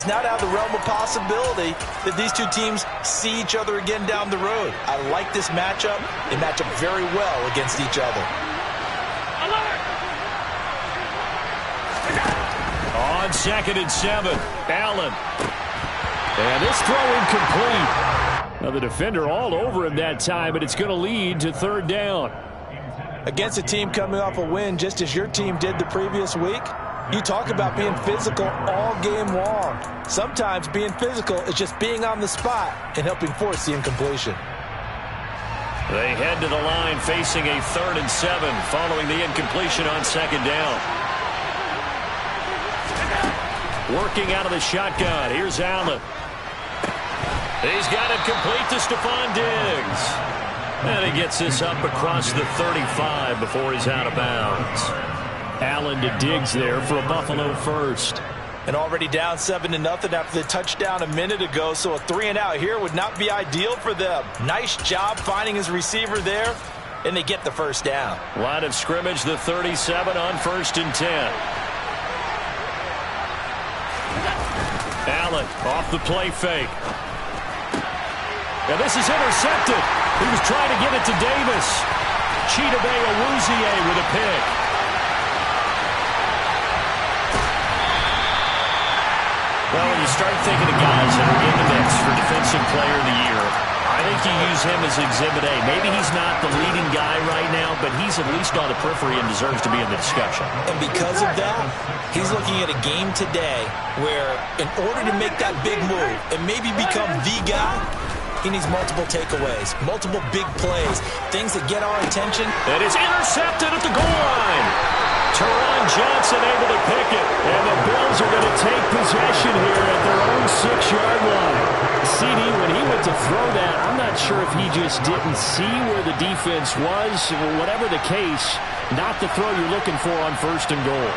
It's not out of the realm of possibility that these two teams see each other again down the road. I like this matchup. They match up very well against each other. On 2nd and 7, Allen. And this throw incomplete. Now the defender all over him that time, but it's going to lead to 3rd down. Against a team coming off a win just as your team did the previous week, you talk about being physical all game long. Sometimes being physical is just being on the spot and helping force the incompletion. They head to the line facing a 3rd and 7 following the incompletion on 2nd down. Working out of the shotgun. Here's Allen. He's got it complete to Stephon Diggs. And he gets this up across the 35 before he's out of bounds. Allen to Diggs there for a Buffalo first. And already down 7-0 after the touchdown a minute ago, so a 3-and-out here would not be ideal for them. Nice job finding his receiver there, and they get the first down. Line of scrimmage, the 37 on 1st and 10. Allen off the play fake. Now this is intercepted. He was trying to get it to Davis. Chidobe Awuzie with a pick. Well, when you start thinking of guys that are in the mix for Defensive Player of the Year, I think you use him as Exhibit A. Maybe he's not the leading guy right now, but he's at least on the periphery and deserves to be in the discussion. And because of that, he's looking at a game today where in order to make that big move and maybe become the guy, he needs multiple takeaways, multiple big plays, things that get our attention. It is intercepted at the goal line. Teron Johnson able to pick it. And the Bills are going to take possession here at their own 6-yard line. CD, when he went to throw that, I'm not sure if he just didn't see where the defense was. Whatever the case, not the throw you're looking for on 1st and goal.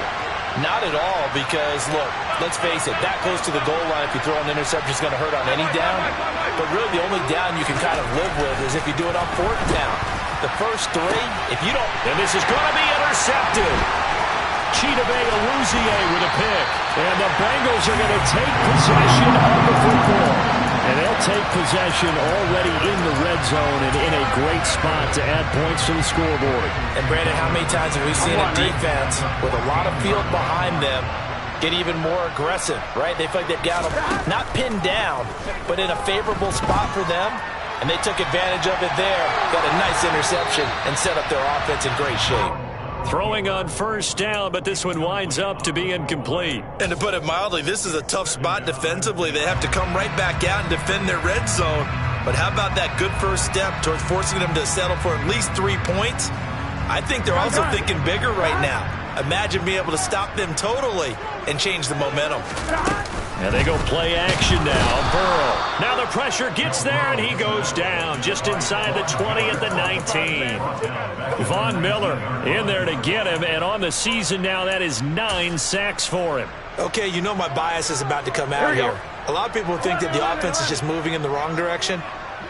Not at all, because, look, let's face it, that close to the goal line, if you throw an interception, is going to hurt on any down. But really, the only down you can kind of live with is if you do it on 4th down. The first 3, if you don't... And this is going to be intercepted. Chidobe Awuzie with a pick. And the Bengals are going to take possession of the football. And they'll take possession already in the red zone and in a great spot to add points to the scoreboard. And, Brandon, how many times have we seen a defense with a lot of field behind them get even more aggressive, right? They feel like they've got them not pinned down, but in a favorable spot for them. And they took advantage of it there. Got a nice interception and set up their offense in great shape. Throwing on 1st down, but this one winds up to be incomplete. And to put it mildly, this is a tough spot defensively. They have to come right back out and defend their red zone. But how about that good first step towards forcing them to settle for at least 3 points? I think they're also thinking bigger right now. Imagine being able to stop them totally and change the momentum. And they go play action now. Burrow. Now the pressure gets there, and he goes down just inside the 20 at the 19. Von Miller in there to get him, and on the season now, that is 9 sacks for him. Okay, you know my bias is about to come out here. A lot of people think that the offense is just moving in the wrong direction.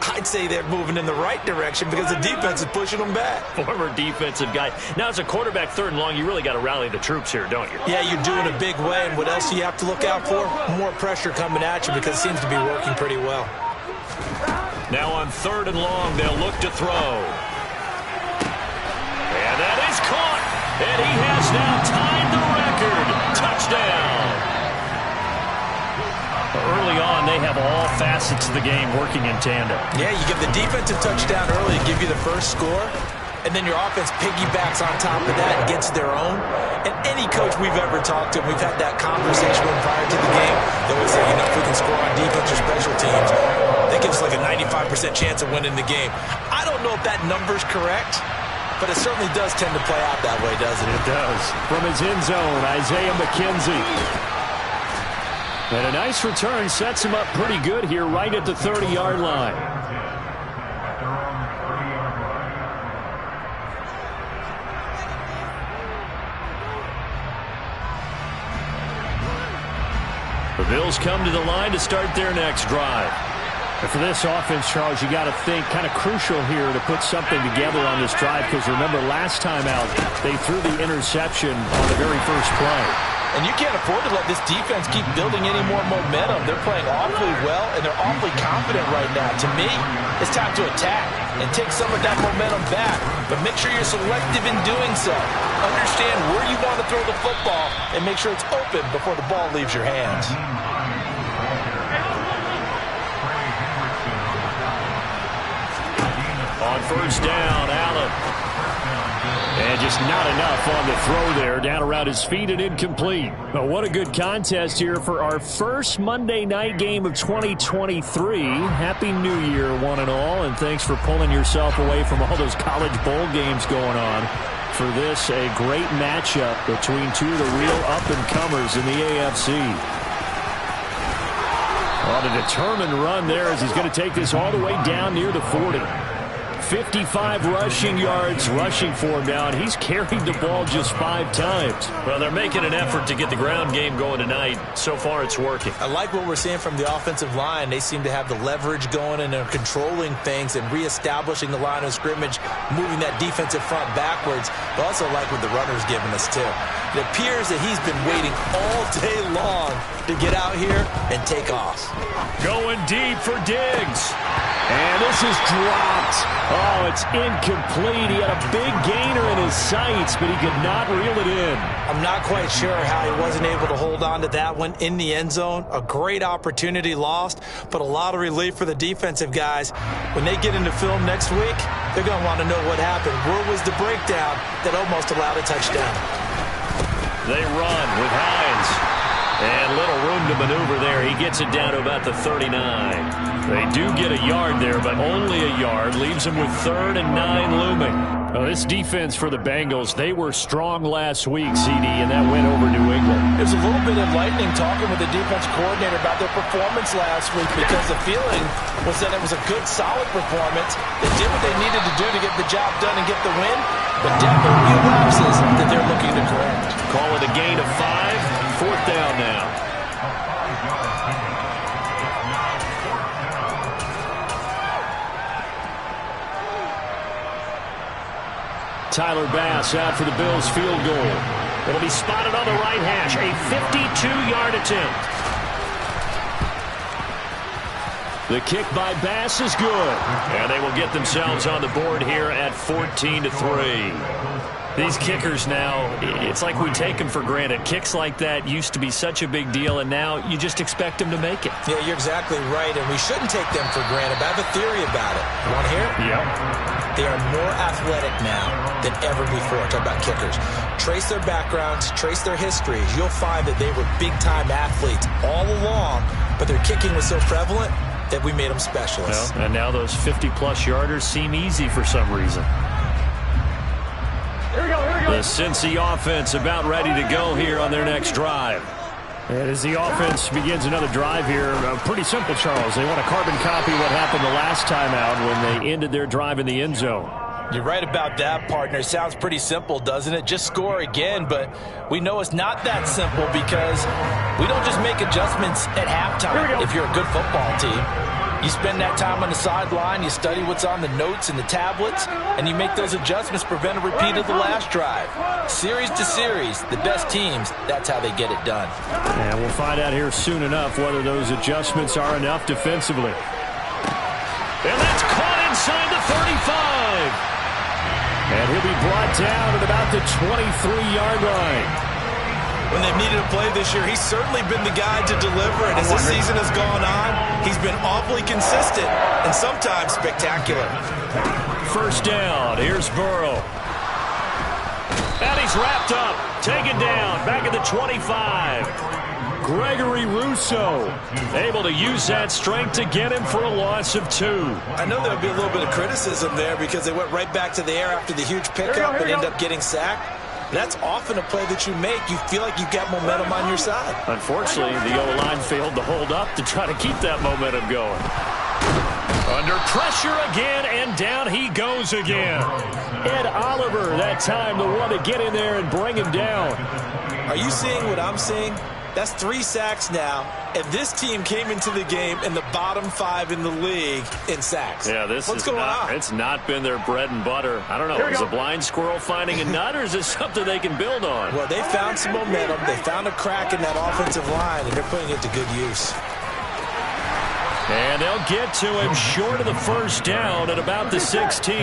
I'd say they're moving in the right direction because the defense is pushing them back. Former defensive guy. Now, as a quarterback 3rd and long, you really got to rally the troops here, don't you? Yeah, you're doing a big way, and what else do you have to look out for? More pressure coming at you because it seems to be working pretty well. Now on 3rd and long, they'll look to throw. And that is caught. And he has now tied the record. Touchdown. Early on, they have all facets of the game working in tandem. Yeah, you give the defensive touchdown early to give you the first score, and then your offense piggybacks on top of that and gets their own. And any coach we've ever talked to, we've had that conversation with prior to the game, they always say, you know, if we can score on defense or special teams, that gives us like a 95% chance of winning the game. I don't know if that number's correct, but it certainly does tend to play out that way, doesn't it? It does. From his end zone, Isaiah McKenzie. And a nice return sets him up pretty good here right at the 30-yard line. The Bills come to the line to start their next drive. And for this offense, Charles, you got to think kind of crucial here to put something together on this drive because remember last time out, they threw the interception on the very first play. And you can't afford to let this defense keep building any more momentum. They're playing awfully well, and they're awfully confident right now. To me, it's time to attack and take some of that momentum back. But make sure you're selective in doing so. Understand where you want to throw the football and make sure it's open before the ball leaves your hands. On first down, Allen. And just not enough on the throw there. Down around his feet and incomplete. But what a good contest here for our first Monday night game of 2023. Happy New Year, one and all. And thanks for pulling yourself away from all those college bowl games going on. For this, a great matchup between two of the real up-and-comers in the AFC. On a determined run there as he's going to take this all the way down near the 40. 55 rushing yards rushing for him now, and he's carried the ball just 5 times. Well, they're making an effort to get the ground game going tonight. So far, it's working. I like what we're seeing from the offensive line. They seem to have the leverage going, and they're controlling things and reestablishing the line of scrimmage, moving that defensive front backwards. But also like what the runner's giving us, too. It appears that he's been waiting all day long to get out here and take off. Going deep for Diggs. And this is dropped. Oh, it's incomplete. He had a big gainer in his sights, but he could not reel it in. I'm not quite sure how he wasn't able to hold on to that one in the end zone. A great opportunity lost, but a lot of relief for the defensive guys. When they get into film next week, they're going to want to know what happened. Where was the breakdown that almost allowed a touchdown? They run with Hines. And little room to maneuver there. He gets it down to about the 39. They do get a yard there, but only a yard. Leaves them with 3rd and 9 looming. Well, this defense for the Bengals, they were strong last week, CD, and that went over New England. It was a little bit enlightening talking with the defense coordinator about their performance last week, because the feeling was that it was a good, solid performance. They did what they needed to do to get the job done and get the win, but definitely a few lapses that they're looking to correct. Call it a gain of 5. 4th down now. Tyler Bass out for the Bills field goal. It'll be spotted on the right hash. A 52-yard attempt. The kick by Bass is good. And they will get themselves on the board here at 14-3. These kickers now, it's like we take them for granted. Kicks like that used to be such a big deal, and now you just expect them to make it. Yeah, you're exactly right, and we shouldn't take them for granted. But I have a theory about it. You want to hear it? Yep. They are more athletic now than ever before. Talk about kickers. Trace their backgrounds, trace their histories. You'll find that they were big-time athletes all along, but their kicking was so prevalent that we made them specialists. Well, and now those 50-plus yarders seem easy for some reason. Here we go. The Cincy offense about ready to go here on their next drive. And as the offense begins another drive here, pretty simple, Charles. They want to carbon copy what happened the last time out when they ended their drive in the end zone. You're right about that, partner. It sounds pretty simple, doesn't it? Just score again, but we know it's not that simple because we don't just make adjustments at halftime if you're a good football team. You spend that time on the sideline, you study what's on the notes and the tablets, and you make those adjustments, prevent a repeat of the last drive. Series to series, the best teams, that's how they get it done. And we'll find out here soon enough whether those adjustments are enough defensively. And that's caught inside the 35. And he'll be brought down at about the 23-yard line. When they've needed a play this year, he's certainly been the guy to deliver. And as the season has gone on, he's been awfully consistent and sometimes spectacular. First down. Here's Burrow. And he's wrapped up. Taken down. Back at the 25. Gregory Rousseau able to use that strength to get him for a loss of 2. I know there'll be a little bit of criticism there because they went right back to the air after the huge pickup and ended up getting sacked. That's often a play that you make. You feel like you've got momentum on your side. Unfortunately, the O-line failed to hold up to try to keep that momentum going. Under pressure again, and down he goes again. Ed Oliver, that time the one to get in there and bring him down. Are you seeing what I'm seeing? That's 3 sacks now, and this team came into the game in the bottom 5 in the league in sacks. Yeah, what's going on? It's not been their bread and butter. I don't know. Is a blind squirrel finding a nut, or is this something they can build on? Well, they found some momentum. They found a crack in that offensive line, and they're putting it to good use. And they'll get to him short of the first down at about the 16.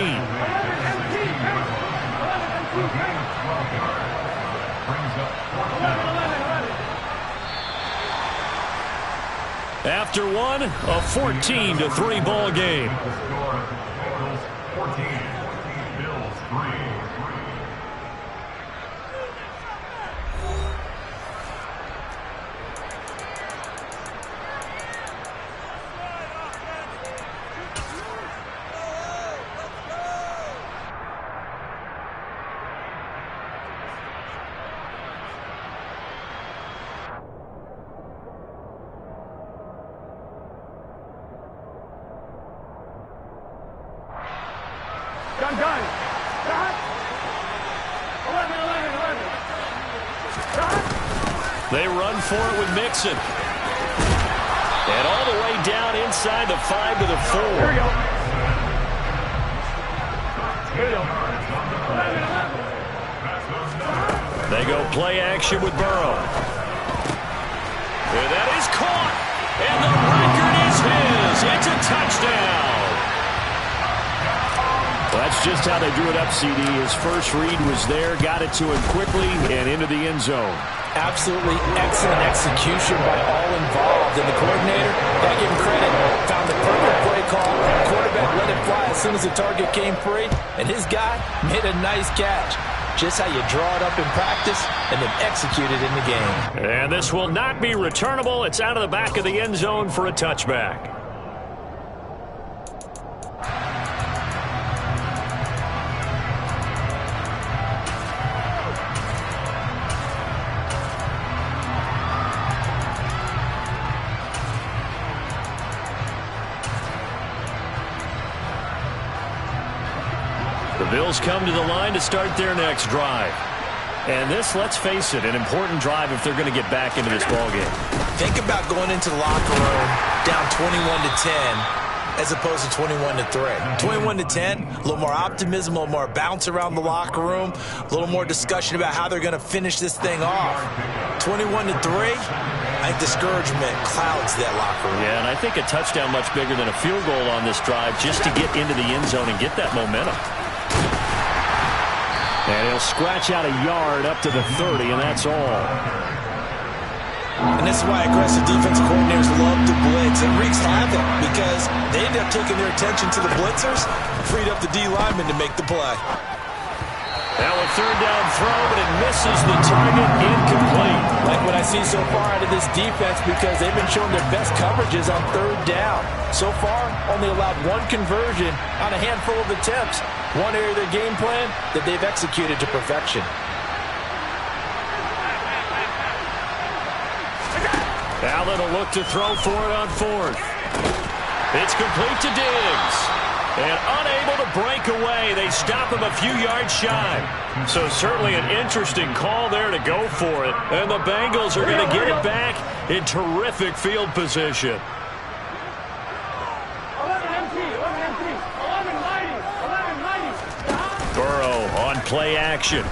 After one, a 14-3 ball game. They run for it with Mixon. And all the way down inside the 5 to the 4. Here we go. They go play action with Burrow. And that is caught. And the record is his. It's a touchdown. Well, that's just how they drew it up, CD. His first read was there, got it to him quickly, and into the end zone. Absolutely excellent execution by all involved. And the coordinator, gotta give him credit, found the perfect play call. The quarterback let it fly as soon as the target came free, and his guy made a nice catch. Just how you draw it up in practice and then execute it in the game. And this will not be returnable. It's out of the back of the end zone for a touchback. The Bills come to the line to start their next drive. And this, let's face it, an important drive if they're going to get back into this ballgame. Think about going into the locker room down 21-10 as opposed to 21-3. 21-10, a little more optimism, a little more bounce around the locker room, a little more discussion about how they're going to finish this thing off. 21-3, I think discouragement clouds that locker room. Yeah, and I think a touchdown much bigger than a field goal on this drive just to get into the end zone and get that momentum. And he'll scratch out a yard up to the 30, and that's all. And this is why aggressive defense coordinators love to blitz. It wreaks havoc because they end up taking their attention to the blitzers, freed up the D lineman to make the play. Now a third down throw, but it misses the target, incomplete. Like what I see so far out of this defense because they've been showing their best coverages on third down. So far, only allowed one conversion on a handful of attempts. One area of their game plan that they've executed to perfection. Allen will look to throw for it on fourth. It's complete to Diggs. And unable to break away, they stop him a few yards shy. So certainly an interesting call there to go for it. And the Bengals are going to get it back in terrific field position. Burrow on play action.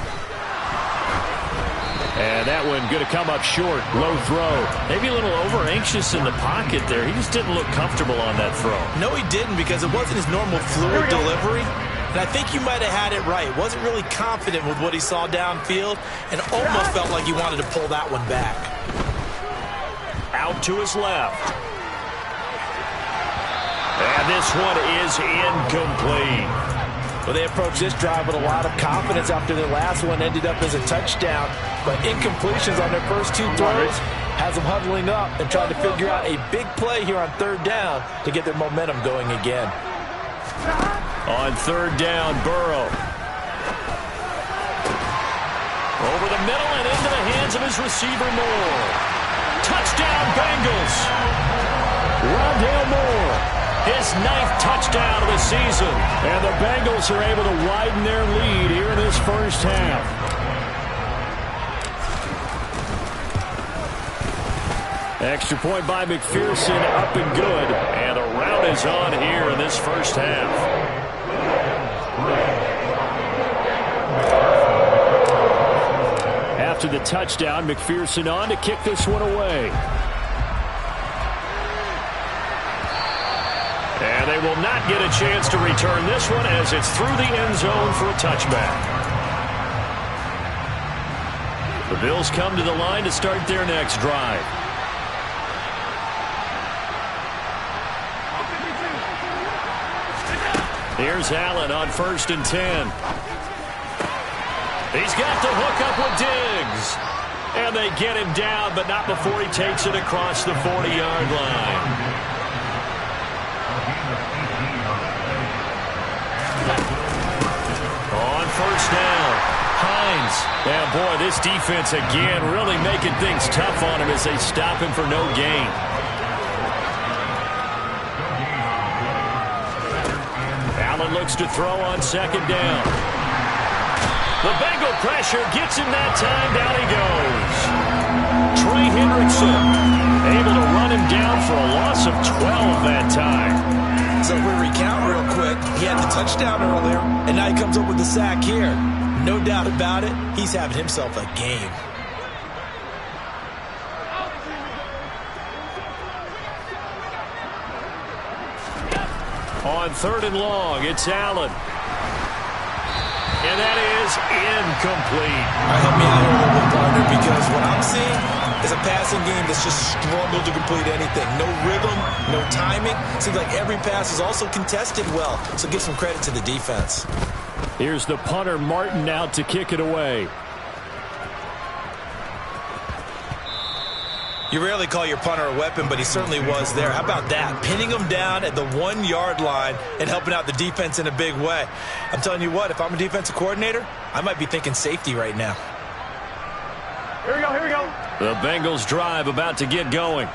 And that one going to come up short. Low throw. Maybe a little over-anxious in the pocket there. He just didn't look comfortable on that throw. No, he didn't because it wasn't his normal fluid delivery. And I think you might have had it right. Wasn't really confident with what he saw downfield and almost felt like he wanted to pull that one back. Out to his left. And this one is incomplete. Well, they approached this drive with a lot of confidence after their last one ended up as a touchdown. But incompletions on their first two throws has them huddling up and trying to figure out a big play here on third down to get their momentum going again. On third down, Burrow. Over the middle and into the hands of his receiver, Moore. Touchdown, Bengals. Rondale Moore. His 9th touchdown of the season. And the Bengals are able to widen their lead here in this first half. Extra point by McPherson, up and good. And the rout is on here in this first half. After the touchdown, McPherson on to kick this one away. And they will not get a chance to return this one as it's through the end zone for a touchback. The Bills come to the line to start their next drive. Here's Allen on 1st and 10. He's got the hook up with Diggs. And they get him down, but not before he takes it across the 40-yard line. On 1st down, Hines. And boy, this defense again really making things tough on him as they stop him for no gain. Allen looks to throw on 2nd down. The Bengal pressure gets him that time. Down he goes. Trey Hendrickson able to run him down for a loss of 12 that time. So if we recount real quick, he had the touchdown earlier, and now he comes up with the sack here. No doubt about it, he's having himself a game. On 3rd and long, it's Allen. And that is incomplete. All right, help me out here a little bit, partner, because what I'm seeing is a passing game that's just struggled to complete anything. No rhythm, no timing. Seems like every pass is also contested well, so give some credit to the defense. Here's the punter, Martin, out to kick it away. You rarely call your punter a weapon, but he certainly was there. How about that? Pinning him down at the 1-yard line and helping out the defense in a big way. I'm telling you what, if I'm a defensive coordinator, I might be thinking safety right now. Here we go, here we go. The Bengals drive about to get going.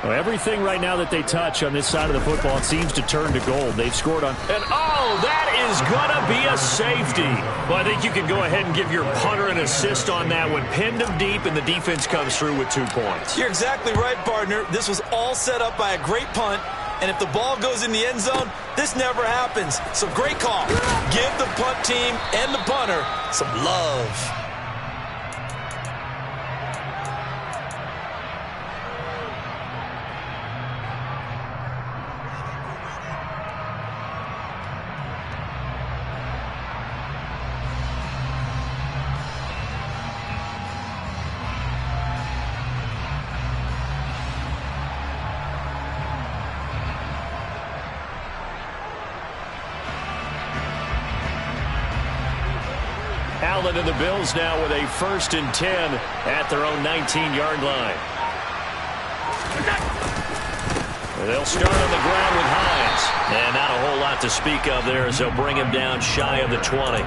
Well, everything right now that they touch on this side of the football seems to turn to gold. They've scored on... And oh, that is going to be a safety. Well, I think you can go ahead and give your punter an assist on that one. Pinned him deep, and the defense comes through with 2 points. You're exactly right, partner. This was all set up by a great punt, and if the ball goes in the end zone, this never happens. So great call. Give the punt team and the punter some love. Allen and the Bills now with a 1st and 10 at their own 19-yard line. They'll start on the ground with Hines. And not a whole lot to speak of there as they'll bring him down shy of the 20.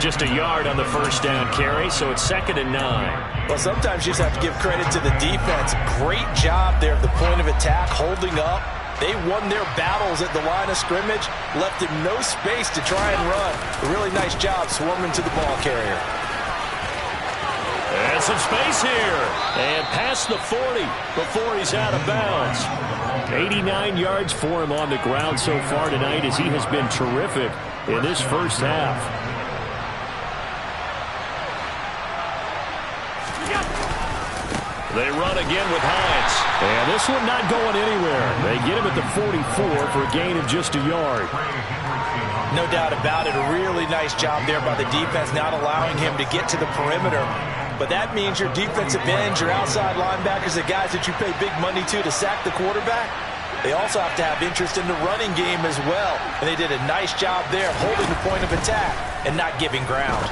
Just a yard on the 1st down carry, so it's 2nd and 9. Well, sometimes you just have to give credit to the defense. Great job there at the point of attack, holding up. They won their battles at the line of scrimmage, left him no space to try and run. A really nice job swarming to the ball carrier. And some space here. And past the 40 before he's out of bounds. 89 yards for him on the ground so far tonight as he has been terrific in this first half. They run again with Hines. And this one not going anywhere. They get him at the 44 for a gain of just a yard. No doubt about it. A really nice job there by the defense, not allowing him to get to the perimeter. But that means your defensive ends, your outside linebackers, the guys that you pay big money to sack the quarterback, they also have to have interest in the running game as well. And they did a nice job there holding the point of attack and not giving ground.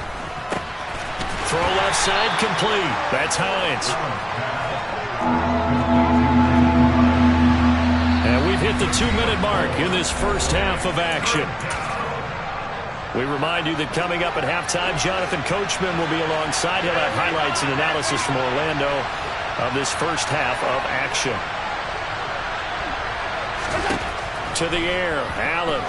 Throw left side complete. That's Hines. And we've hit the 2-minute mark in this first half of action. We remind you that coming up at halftime, Jonathan Coachman will be alongside. He'll have highlights and analysis from Orlando of this first half of action. To the air, Allen.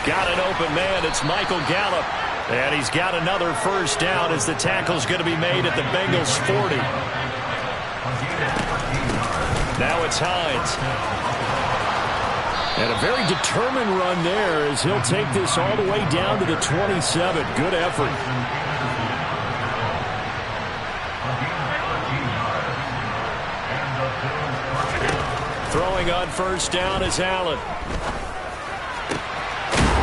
Got an open man. It's Michael Gallup. And he's got another first down as the tackle's going to be made at the Bengals 40. Now it's Hines. And a very determined run there as he'll take this all the way down to the 27. Good effort. Throwing on first down is Allen.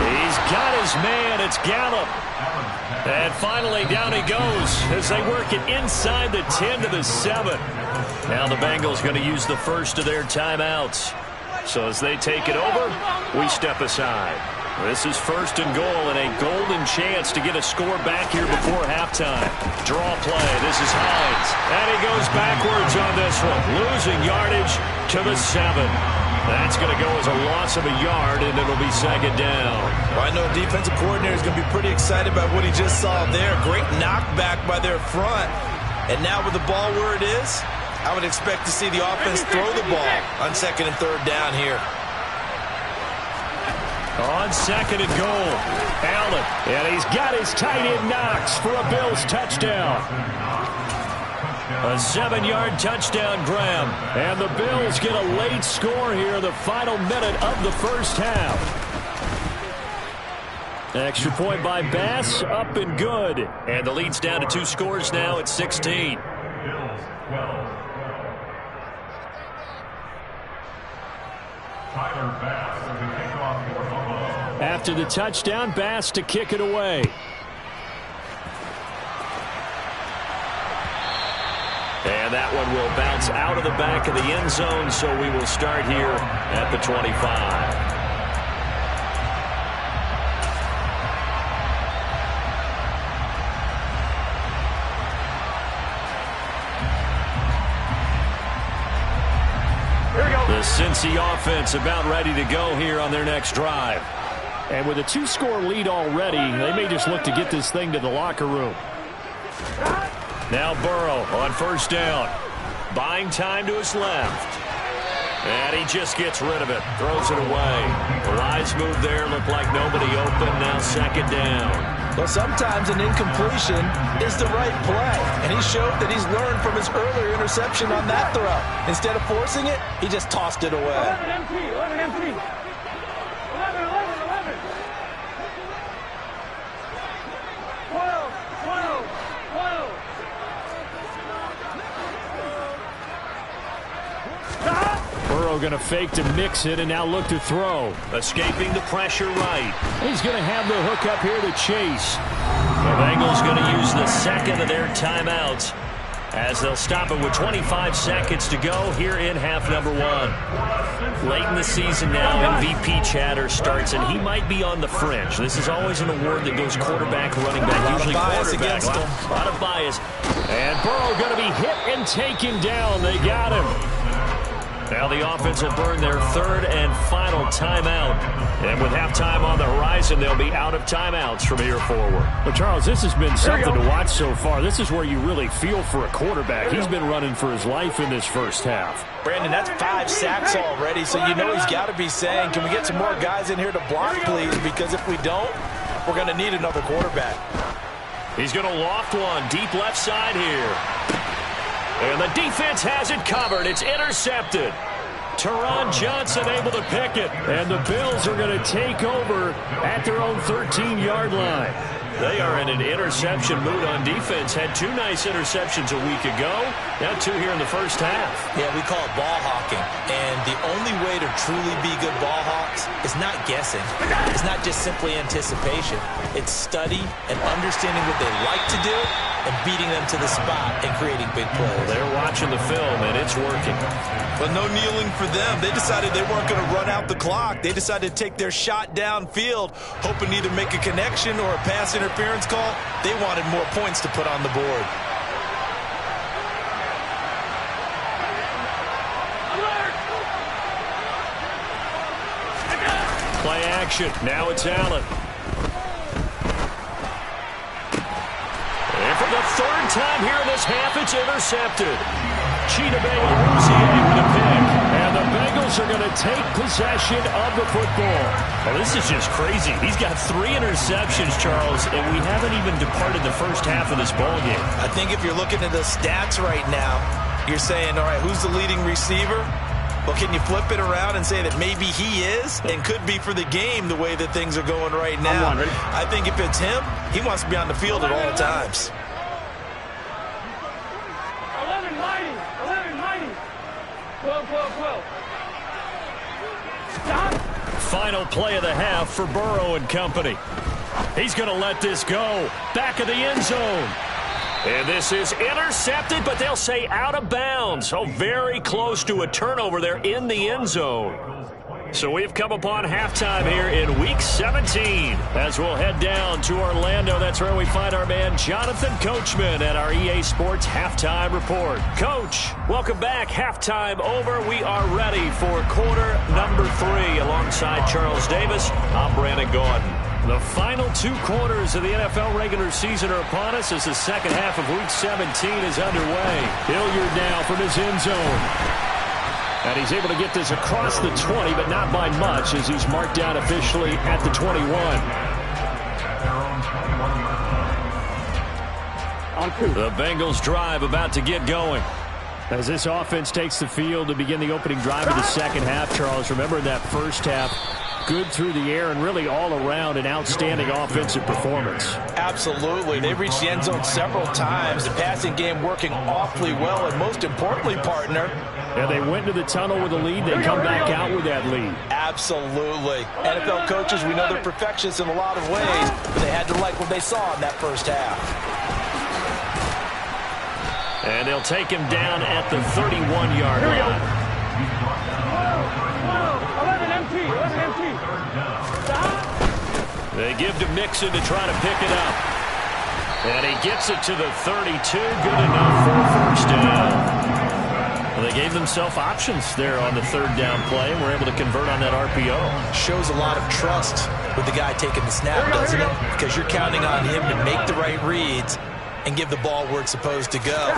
He's got his man. It's Gallup. And finally down he goes as they work it inside the 10 to the 7. Now the Bengals going to use the first of their timeouts. So as they take it over, we step aside. This is first and goal and a golden chance to get a score back here before halftime. Draw play. This is Hines. And he goes backwards on this one. Losing yardage to the 7. That's going to go as a loss of a yard, and it'll be second down. Well, I know the defensive coordinator is going to be pretty excited about what he just saw there. Great knockback by their front. And now with the ball where it is, I would expect to see the offense throw the ball on second and third down here. On second and goal, Allen. And he's got his tight end Knox for a Bills touchdown. A 7-yard touchdown grab. And the Bills get a late score here, the final minute of the first half. Extra point by Bass, up and good. And the lead's down to 2 scores now at 16. After the touchdown, Bass to kick it away. And that one will bounce out of the back of the end zone, so we will start here at the 25. The Cincy offense about ready to go here on their next drive. And with a 2-score lead already, they may just look to get this thing to the locker room. Now Burrow on first down. Buying time to his left. And he just gets rid of it. Throws it away. The wise move there. Looked like nobody open. Now second down. Well, sometimes an incompletion is the right play. And he showed that he's learned from his earlier interception on that throw. Instead of forcing it, he just tossed it away. 11 empty, 11 empty. 11, 11, 11. 12, 12, 12. Burrow going to fake to mix it and now look to throw. Escaping the pressure right. He's going to have the hook up here to Chase. The Bengals going to use the second of their timeouts as they'll stop it with 25 seconds to go here in half number 1. Late in the season now, MVP chatter starts, and he might be on the fringe. This is always an award that goes quarterback, running back, usually quarterback. A lot of bias. And Burrow going to be hit and taken down. They got him. Now the offense will burn their third and final timeout. And with halftime on the horizon, they'll be out of timeouts from here forward. Well, Charles, this has been something to watch so far. This is where you really feel for a quarterback. He's been running for his life in this first half. Brandon, that's 5 sacks already, so you know he's got to be saying, can we get some more guys in here to block, please? Because if we don't, we're going to need another quarterback. He's going to loft one deep left side here. And the defense has it covered. It's intercepted. Teron Johnson able to pick it. And the Bills are going to take over at their own 13-yard line. They are in an interception mood on defense. Had 2 nice interceptions a week ago. Now 2 here in the first half. Yeah, we call it ball hawking. And the only way to truly be good ball hawks is not guessing. It's not just simply anticipation. It's study and understanding what they like to do and beating them to the spot and creating big plays. They're watching the film, and it's working. But no kneeling for them. They decided they weren't going to run out the clock. They decided to take their shot downfield, hoping to either make a connection or a pass interference call. They wanted more points to put on the board. Play action. Now it's Allen. And for the third time here in this half, it's intercepted. Cheetah with a pick. And the Bengals are going to take possession of the football. Well, this is just crazy. He's got 3 interceptions, Charles, and we haven't even departed the first half of this ballgame. I think if you're looking at the stats right now, you're saying, all right, who's the leading receiver? Well, can you flip it around and say that maybe he is and could be for the game the way that things are going right now? I think if it's him, he wants to be on the field at all times. 11 mighty. 11 mighty. 12, 12, 12. Stop. Final play of the half for Burrow and company. He's going to let this go. Back of the end zone. And this is intercepted, but they'll say out of bounds. So very close to a turnover there in the end zone. So we've come upon halftime here in Week 17. As we'll head down to Orlando, that's where we find our man Jonathan Coachman at our EA Sports Halftime Report. Coach, welcome back. Halftime over. We are ready for quarter number 3. Alongside Charles Davis, I'm Brandon Gordon. The final 2 quarters of the NFL regular season are upon us as the second half of Week 17 is underway. Hilliard now from his end zone. And he's able to get this across the 20, but not by much as he's marked down officially at the 21. The Bengals drive about to get going. As this offense takes the field to begin the opening drive of the second half, Charles, remember in that first half, good through the air and really all around an outstanding offensive performance. Absolutely. They reached the end zone several times. The passing game working awfully well, and most importantly, partner, yeah, they went to the tunnel with a lead. They come back out with that lead. Absolutely. NFL coaches, we know they're perfectionists in a lot of ways, but they had to like what they saw in that first half. And they'll take him down at the 31-yard line. 11 empty. 11 empty. Stop. They give to Mixon to try to pick it up. And he gets it to the 32. Good enough for first down. Well, they gave themselves options there on the third down play and were able to convert on that RPO. Shows a lot of trust with the guy taking the snap, doesn't it? Because you're counting on him to make the right reads and give the ball where it's supposed to go.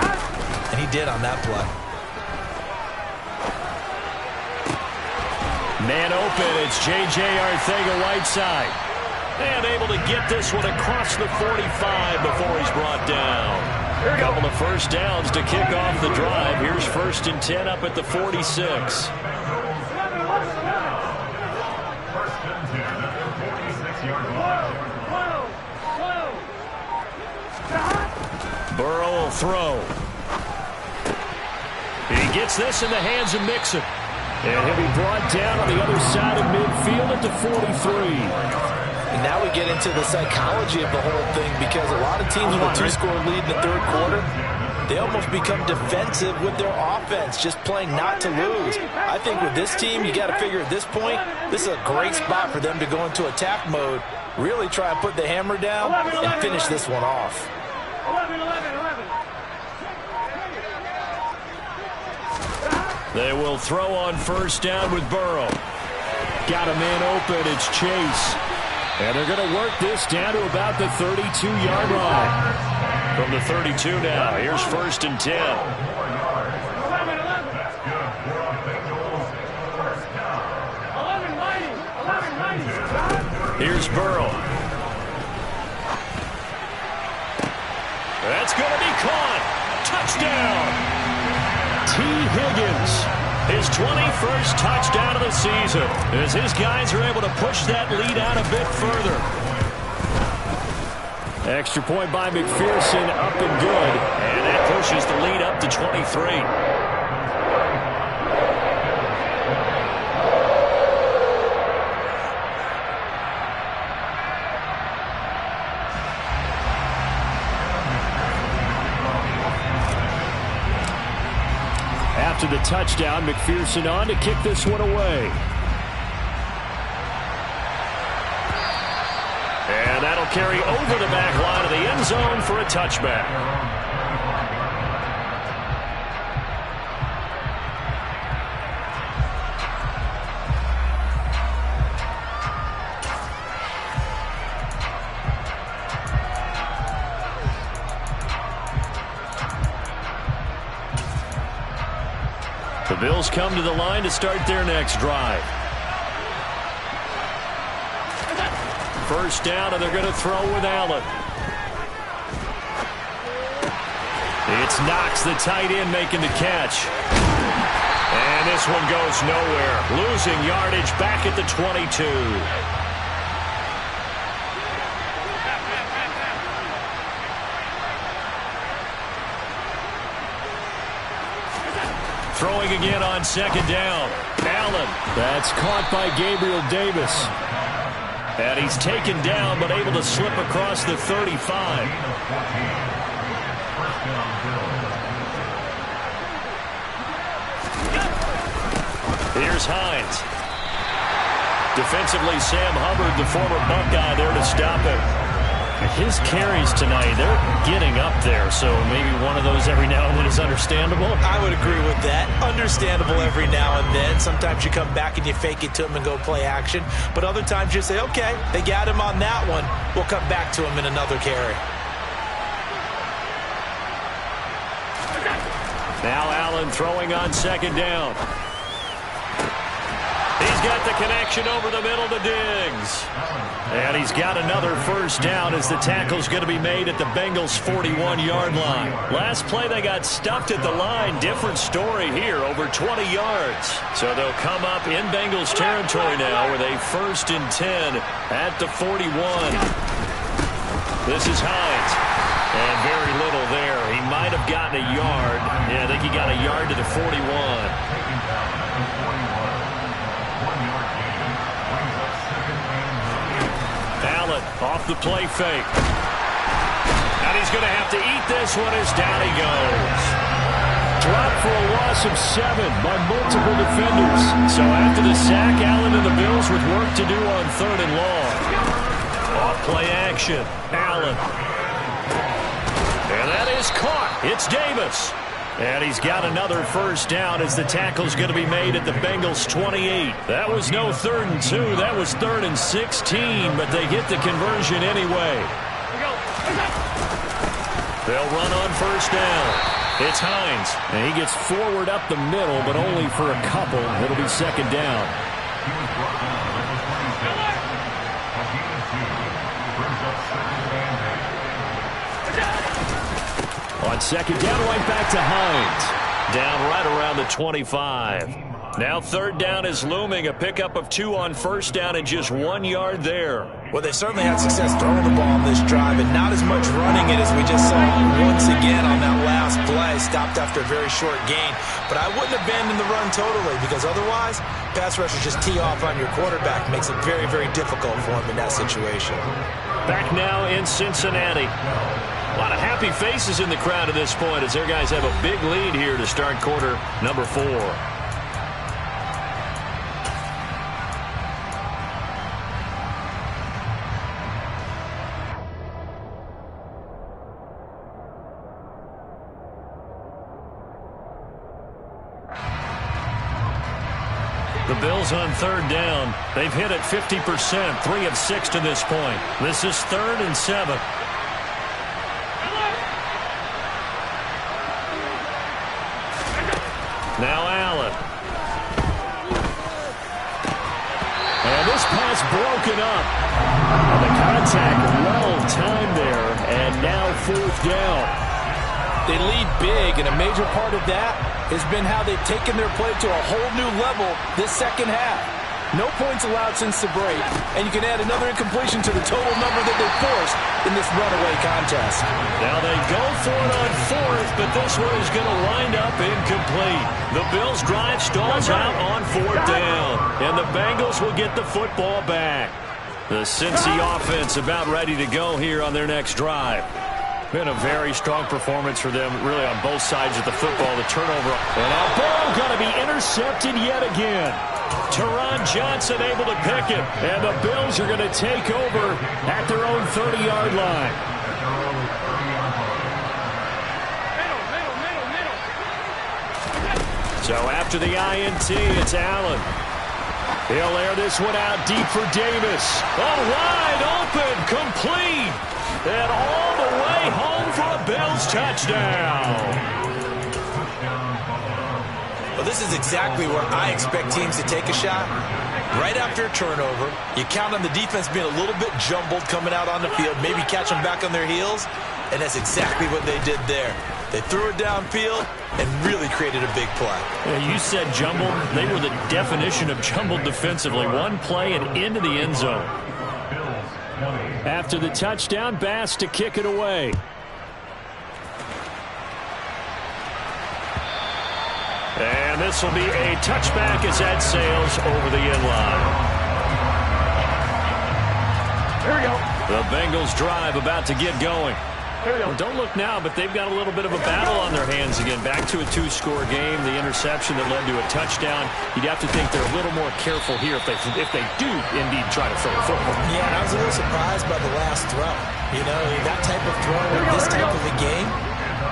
And he did on that play. Man open, it's J.J. Arcega-Whiteside. And able to get this one across the 45 before he's brought down. A couple of first downs to kick off the drive. Here's 1st and 10 up at the 46. Burrow will throw. He gets this in the hands of Mixon. And he'll be brought down on the other side of midfield at the 43. And now we get into the psychology of the whole thing, because a lot of teams with a 2-score lead in the third quarter, they almost become defensive with their offense, just playing not to lose. I think with this team, you got to figure at this point, this is a great spot for them to go into attack mode, really try and put the hammer down and finish this one off. 11, 11, 11. They will throw on first down with Burrow. Got a man open, it's Chase. And they're going to work this down to about the 32-yard line. From the 32 now, here's 1st and 10. 11, 11. Here's Burrow. That's going to be caught. Touchdown. T. Higgins. His 21st touchdown of the season as his guys are able to push that lead out a bit further. Extra point by McPherson, up and good. And that pushes the lead up to 23. After the touchdown, McPherson on to kick this one away. And that'll carry over the back line of the end zone for a touchback. The Bills come to the line to start their next drive. First down, and they're going to throw with Allen. It's Knox, the tight end, making the catch. And this one goes nowhere. Losing yardage back at the 22. Throwing again on second down. Allen. That's caught by Gabriel Davis. And he's taken down but able to slip across the 35. Here's Hines. Defensively, Sam Hubbard, the former Buckeye, there to stop him. His carries tonight, they're getting up there, so maybe one of those every now and then is understandable. I would agree with that. Understandable every now and then. Sometimes you come back and you fake it to him and go play action. But other times you say, okay, they got him on that one. We'll come back to him in another carry. Now Allen throwing on second down. He's got the connection over the middle to Diggs. And he's got another first down as the tackle's going to be made at the Bengals' 41-yard line. Last play they got stuffed at the line. Different story here, over 20 yards. So they'll come up in Bengals territory now with a 1st and 10 at the 41. This is Hines. And very little there. He might have gotten a yard. Yeah, I think he got a yard to the 41. Allen off the play fake. And he's going to have to eat this one as down he goes. Dropped for a loss of 7 by multiple defenders. So after the sack, Allen and the Bills with work to do on 3rd and long. Off play action. Allen. And that is caught. It's Davis. And he's got another first down as the tackle's going to be made at the Bengals' 28. That was no 3rd and 2. That was 3rd and 16, but they get the conversion anyway. They'll run on first down. It's Hines. And he gets forward up the middle, but only for a couple. It'll be second down. On second down, right back to Hines. Down right around the 25. Now 3rd down is looming. A pickup of 2 on first down and just 1 yard there. Well, they certainly had success throwing the ball on this drive, and not as much running it as we just saw once again on that last play. Stopped after a very short gain. But I wouldn't abandon the run totally, because otherwise, pass rushers just tee off on your quarterback. Makes it very, very difficult for him in that situation. Back now in Cincinnati. A lot of happy faces in the crowd at this point as their guys have a big lead here to start quarter number 4. The Bills on 3rd down. They've hit it 50%, 3 of 6 to this point. This is 3rd and 7. Now Allen. And this pass broken up. And the contact well timed there. And now 4th down. They lead big, and a major part of that has been how they've taken their play to a whole new level this second half. No points allowed since the break, and you can add another incompletion to the total number that they forced in this runaway contest. Now they go for it on 4th, but this one is going to wind up incomplete. The Bills' drive stalls out on 4th down, and the Bengals will get the football back. The Cincy offense about ready to go here on their next drive. Been a very strong performance for them, really on both sides of the football. The turnover. And that ball going to be intercepted yet again. Teron Johnson able to pick it. And the Bills are going to take over at their own 30-yard line. So after the INT, it's Allen. He'll air this one out deep for Davis. Oh, wide open, complete. And all the way home for a Bills touchdown. Well, this is exactly where I expect teams to take a shot. Right after a turnover, you count on the defense being a little bit jumbled coming out on the field, maybe catch them back on their heels, and that's exactly what they did there. They threw it downfield and really created a big play. Yeah, you said jumbled. They were the definition of jumbled defensively. One play and into the end zone. After the touchdown, Bass to kick it away. And this will be a touchback as that sails over the end line. Here we go. The Bengals drive about to get going. Well, don't look now, but they've got a little bit of a battle on their hands again. Back to a two-score game. The interception that led to a touchdown. You'd have to think they're a little more careful here if they do indeed try to throw a football. Yeah, and I was a little surprised by the last throw. You know, that type of throw in this type of a game,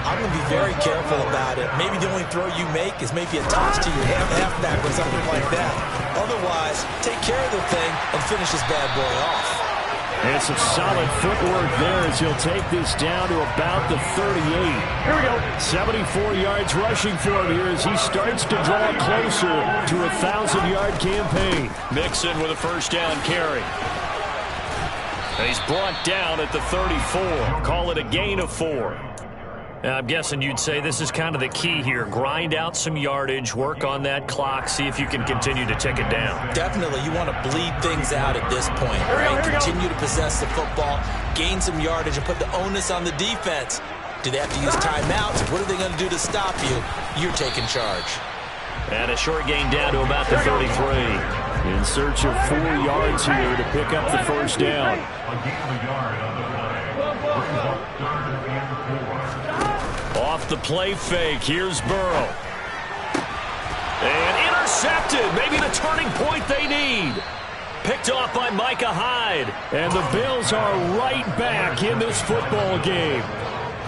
I'm going to be very careful about it. Maybe the only throw you make is maybe a toss to your halfback or something like that. Otherwise, take care of the thing and finish this bad boy off. And some solid footwork there as he'll take this down to about the 38. Here we go. 74 yards rushing for him here as he starts to draw closer to a 1,000-yard campaign. Mixon with a first down carry. He's brought down at the 34. Call it a gain of 4. I'm guessing you'd say this is kind of the key here. Grind out some yardage, work on that clock, see if you can continue to tick it down. Definitely, you want to bleed things out at this point, right? Continue to possess the football, gain some yardage, and put the onus on the defense. Do they have to use timeouts? What are they going to do to stop you? You're taking charge. And a short gain down to about the 33. In search of 4 yards here to pick up the first down. Off the play fake, here's Burrow. And intercepted, maybe the turning point they need. Picked off by Micah Hyde. And the Bills are right back in this football game.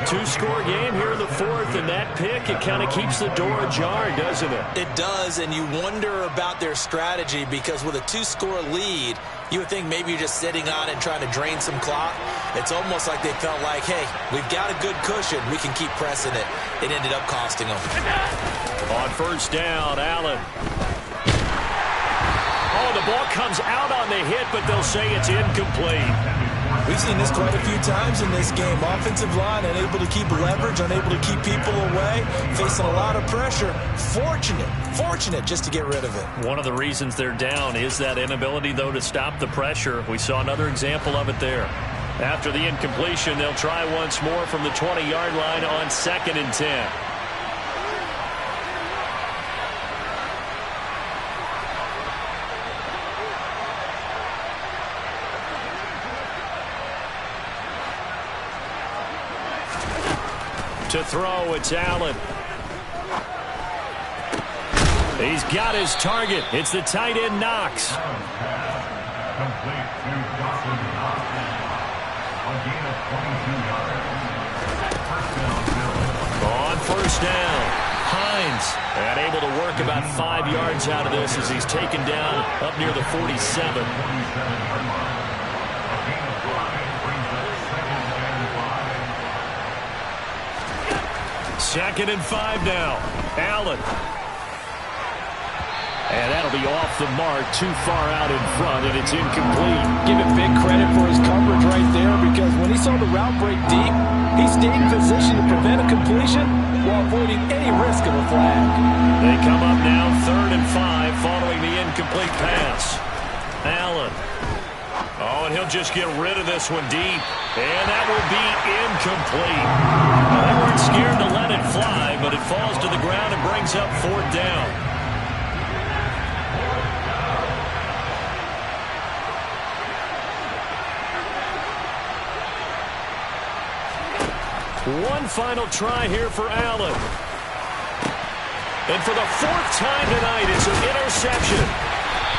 Two-score game here in the fourth, and that pick, it kind of keeps the door ajar, doesn't it? It does, and you wonder about their strategy because with a 2-score lead, you would think maybe you're just sitting on it and trying to drain some clock. It's almost like they felt like, hey, we've got a good cushion. We can keep pressing it. It ended up costing them. On first down, Allen. Oh, the ball comes out on the hit, but they'll say it's incomplete. We've seen this quite a few times in this game. Offensive line unable to keep leverage, unable to keep people away, facing a lot of pressure. Fortunate just to get rid of it. One of the reasons they're down is that inability, though, to stop the pressure. We saw another example of it there. After the incompletion, they'll try once more from the 20-yard line on 2nd and 10. To throw, it's Allen. He's got his target. It's the tight end, Knox. On first down, Hines. And able to work about 5 yards out of this as he's taken down up near the 47. 2nd and 5 now. Allen. And that'll be off the mark, too far out in front, and it's incomplete. Give him big credit for his coverage right there because when he saw the route break deep, he stayed in position to prevent a completion while avoiding any risk of a flag. They come up now 3rd and 5 following the incomplete pass. Allen. Oh, and he'll just get rid of this one deep. And that will be incomplete. Well, they weren't scared to let it fly, but it falls to the ground and brings up 4th down. One final try here for Allen. And for the 4th time tonight, it's an interception.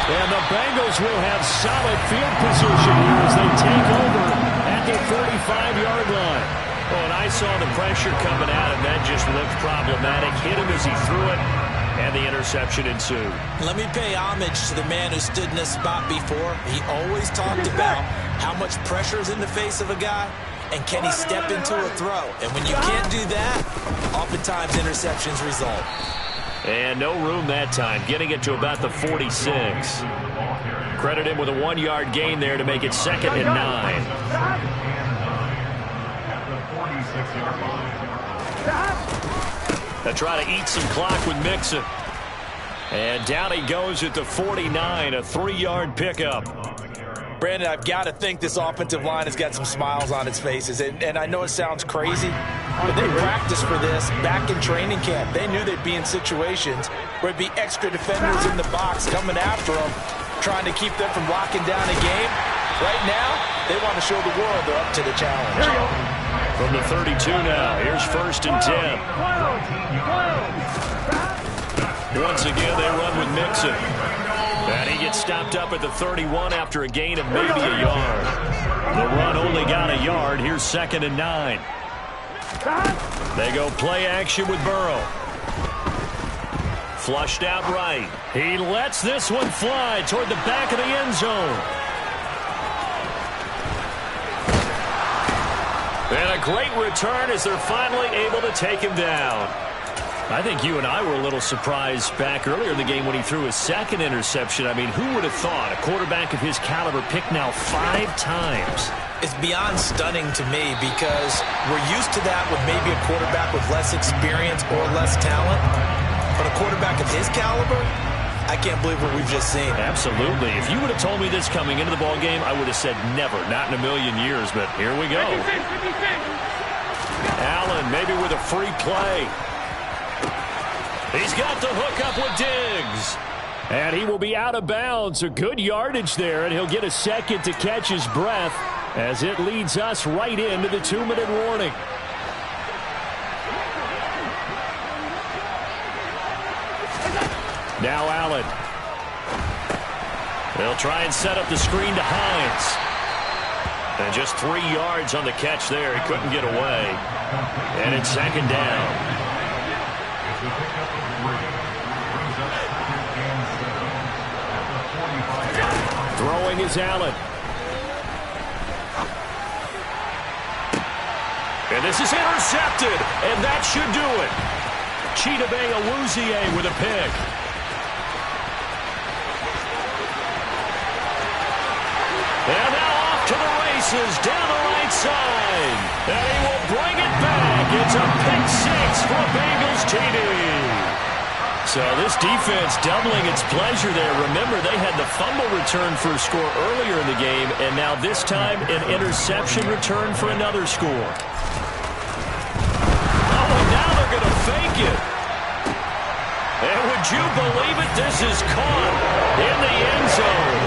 And the Bengals will have solid field position here as they take over at the 45-yard line. Well, and I saw the pressure coming at him. That just looked problematic. Hit him as he threw it, and the interception ensued. Let me pay homage to the man who stood in this spot before. He always talked about how much pressure is in the face of a guy, and can he step into a throw? And when you can't do that, oftentimes interceptions result. And no room that time, getting it to about the 46. Credit him with a 1-yard gain there to make it 2nd and 9. They try to eat some clock with Mixon. And down he goes at the 49, a 3-yard pickup. Brandon, I've got to think this offensive line has got some smiles on its faces. And I know it sounds crazy, but they practiced for this back in training camp. They knew they'd be in situations where it'd be extra defenders in the box coming after them, trying to keep them from locking down a game. Right now, they want to show the world they're up to the challenge. From the 32 now, here's 1st and 10. Once again, they run with Mixon. And he gets stopped up at the 31 after a gain of maybe a yard. The run only got a yard. Here's 2nd and 9. They go play action with Burrow. Flushed out right. He lets this one fly toward the back of the end zone. And a great return as they're finally able to take him down. I think you and I were a little surprised back earlier in the game when he threw his 2nd interception. I mean, who would have thought a quarterback of his caliber picked now 5 times? It's beyond stunning to me because we're used to that with maybe a quarterback with less experience or less talent. But a quarterback of his caliber, I can't believe what we've just seen. Absolutely. If you would have told me this coming into the ballgame, I would have said never, not in a million years. But here we go. Allen maybe with a free play. He's got the hook up with Diggs. And he will be out of bounds. A good yardage there, and he'll get a second to catch his breath as it leads us right into the 2-minute warning. Now Allen. They'll try and set up the screen to Hines. And just 3 yards on the catch there. He couldn't get away. And it's 2nd down. Throwing is Allen. And this is intercepted, and that should do it. Chidobe Awuzie with a pick. And now off to the races down the right side. And he will bring it back. It's a pick 6 for Bengals TD. So this defense doubling its pleasure there. Remember, they had the fumble return for a score earlier in the game, and now this time an interception return for another score. Oh, and now they're going to fake it. And would you believe it? This is caught in the end zone.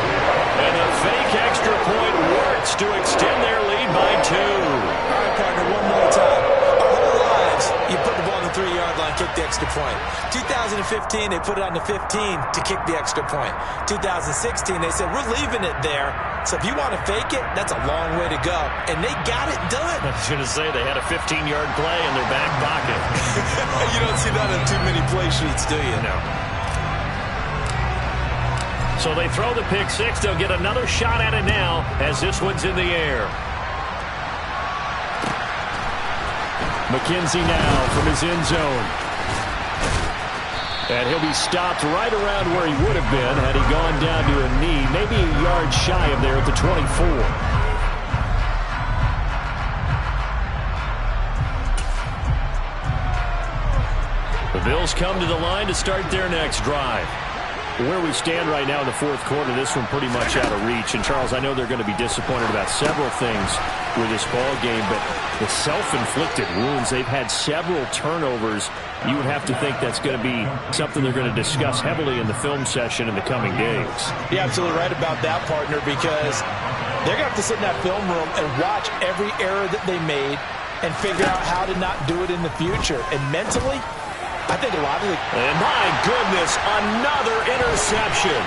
And the fake extra point works to extend their lead by 2. All right, partner, one more time. Our whole lives, you put the ball on the 3-yard line, kick the extra point. 2015, they put it on the 15 to kick the extra point. 2016, they said, we're leaving it there. So if you want to fake it, that's a long way to go. And they got it done. I was going to say, they had a 15-yard play in their back pocket. You don't see that on too many play sheets, do you? No. So they throw the pick 6. They'll get another shot at it now as this one's in the air. McKenzie now from his end zone. And he'll be stopped right around where he would have been had he gone down to a knee, maybe a yard shy of there at the 24. The Bills come to the line to start their next drive. Where we stand right now in the 4th quarter, this one pretty much out of reach. And, Charles, I know they're going to be disappointed about several things with this ball game, but the self-inflicted wounds, they've had several turnovers. You would have to think that's going to be something they're going to discuss heavily in the film session in the coming days. You're absolutely right about that, partner, because they're going to have to sit in that film room and watch every error that they made and figure out how to not do it in the future. And mentally, I think a lot of it. And my goodness, another interception.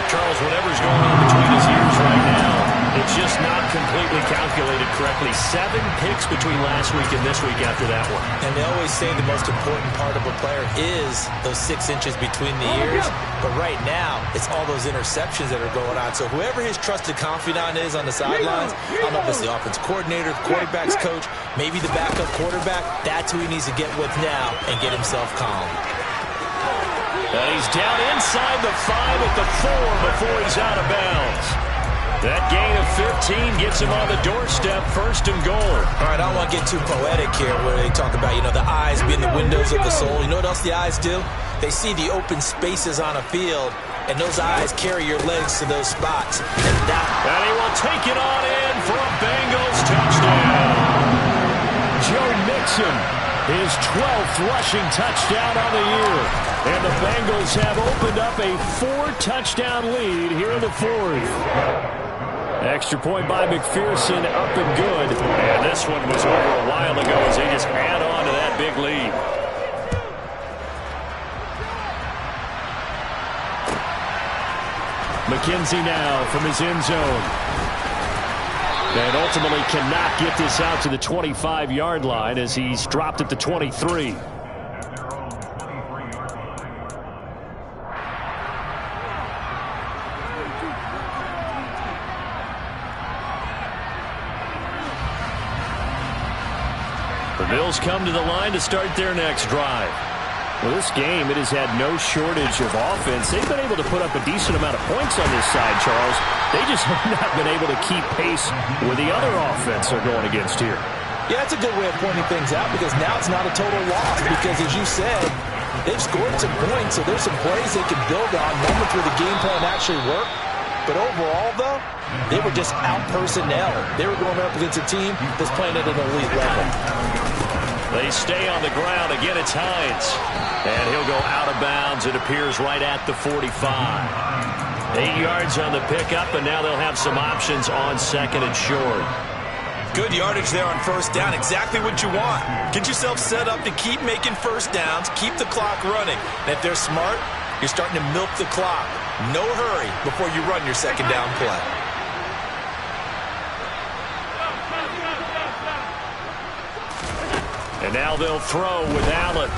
Charles, whatever's going on between his ears right now, it's just not completely calculated correctly. 7 picks between last week and this week after that one. And they always say the most important part of a player is those 6 inches between the ears. But right now, it's all those interceptions that are going on. So whoever his trusted confidant is on the sidelines, I don't know if it's the offense coordinator, the quarterback's coach, maybe the backup quarterback, that's who he needs to get with now and get himself calm. And he's down inside the 5 at the 4 before he's out of bounds. That gain of 15 gets him on the doorstep, 1st and goal. All right, I don't want to get too poetic here where they talk about, the eyes being the windows of the soul. You know what else the eyes do? They see the open spaces on a field, and those eyes carry your legs to those spots. And he will take it on in for a Bengals touchdown. Joe Mixon, his 12th rushing touchdown on the year. And the Bengals have opened up a 4-touchdown lead here in the 4th. Extra point by McPherson, up and good. And this one was over a while ago as they just add on to that big lead. McKenzie now from his end zone. And ultimately cannot get this out to the 25-yard line as he's dropped at the 23. The Bills come to the line to start their next drive. Well, this game, it has had no shortage of offense. They've been able to put up a decent amount of points on this side, Charles. They just have not been able to keep pace with the other offense they're going against here. Yeah, that's a good way of pointing things out because now it's not a total loss because, as you said, they've scored some points, so there's some plays they can build on, moments where the game plan actually worked. But overall, though, they were just out-personnel. They were going up against a team that's playing at an elite level. They stay on the ground. Again, it's Hines. And he'll go out of bounds. It appears right at the 45. 8 yards on the pickup, and now they'll have some options on 2nd and short. Good yardage there on 1st down. Exactly what you want. Get yourself set up to keep making 1st downs, keep the clock running. And if they're smart, you're starting to milk the clock. No hurry before you run your 2nd down play. And now they'll throw with Allen.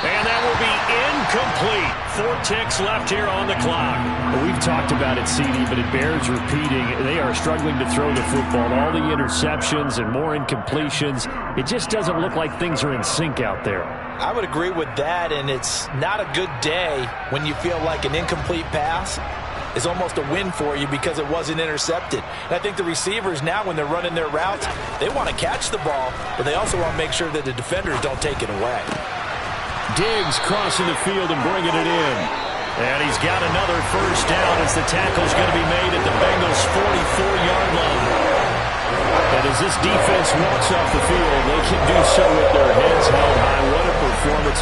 And that will be incomplete. 4 ticks left here on the clock. Well, we've talked about it, CD, but it bears repeating. They are struggling to throw the football. All the interceptions and more incompletions. It just doesn't look like things are in sync out there. I would agree with that, and it's not a good day when you feel like an incomplete pass is almost a win for you because it wasn't intercepted. And I think the receivers now, when they're running their routes, they want to catch the ball, but they also want to make sure that the defenders don't take it away. Diggs crossing the field and bringing it in. And he's got another 1st down as the tackle's going to be made at the Bengals' 44-yard line. And as this defense walks off the field, they can do so with their heads held high. What a performance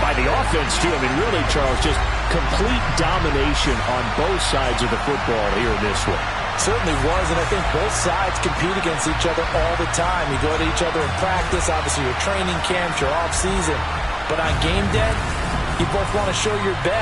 by the offense, too. I mean, really, Charles, just complete domination on both sides of the football here in this one. Certainly was, and I think both sides compete against each other all the time. You go at each other in practice, obviously your training camps, your off-season. But on game day, you both want to show your best.